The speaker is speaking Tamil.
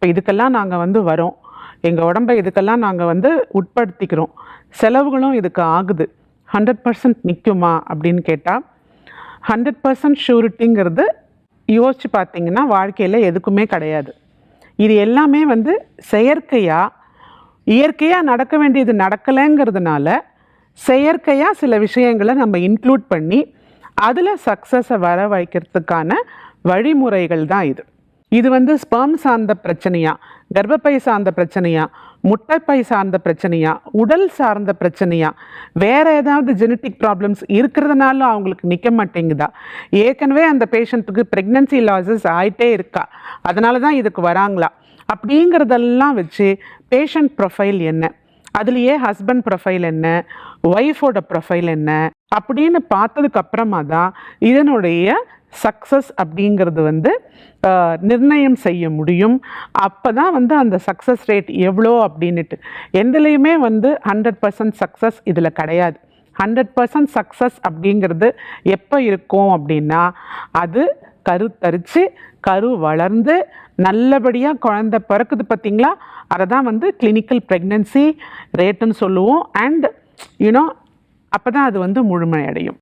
இப்போ இதுக்கெல்லாம் நாங்கள் வரோம், எங்கள் உடம்பை இதுக்கெல்லாம் நாங்கள் உட்படுத்திக்கிறோம், செலவுகளும் இதுக்கு ஆகுது, 100% நிற்குமா அப்படின்னு கேட்டால் 100% ஷூரிட்டிங்கிறது யோசித்து பார்த்தீங்கன்னா வாழ்க்கையில் எதுக்குமே கிடையாது. இது எல்லாமே இயற்கையாக நடக்க வேண்டியது நடக்கலைங்கிறதுனால செயற்கையாக சில விஷயங்களை நம்ம இன்க்ளூட் பண்ணி அதில் சக்ஸஸை வர வைக்கிறதுக்கான வழிமுறைகள் தான் இது. இது ஸ்பெர்ம் சார்ந்த பிரச்சனையா, கர்ப்பப்பை சார்ந்த பிரச்சனையா, முட்டைப்பை சார்ந்த பிரச்சனையா, உடல் சார்ந்த பிரச்சனையா, வேறு ஏதாவது ஜெனட்டிக் ப்ராப்ளம்ஸ் இருக்கிறதுனால அவங்களுக்கு நிற்க மாட்டேங்குதா, ஏற்கனவே அந்த பேஷண்ட்டுக்கு ப்ரெக்னன்சி லாஸஸ் ஆகிட்டே இருக்கா அதனால தான் இதுக்கு வராங்களா அப்படிங்கிறதெல்லாம் வச்சு பேஷண்ட் ப்ரொஃபைல் என்ன, அதுலேயே ஹஸ்பண்ட் ப்ரொஃபைல் என்ன, ஒய்ஃபோட ப்ரொஃபைல் என்ன அப்படின்னு பார்த்ததுக்கு அப்புறமா தான் இதனுடைய சக்ஸஸ் அப்படிங்கிறது நிர்ணயம் செய்ய முடியும். அப்போ தான் அந்த சக்ஸஸ் ரேட் எவ்வளோ அப்படின்ட்டு. எதுலேயுமே 100% சக்ஸஸ் இதில் கிடையாது. 100% சக்ஸஸ் அப்படிங்கிறது எப்போ இருக்கும் அப்படின்னா அது கருத்தரித்து கரு வளர்ந்து நல்லபடியாக குழந்தை பிறக்குது பார்த்திங்களா, அதை தான் கிளினிக்கல் ப்ரெக்னன்சி ரேட்டுன்னு சொல்லுவோம். அண்ட் அப்போ தான் அது முழுமையடையும்.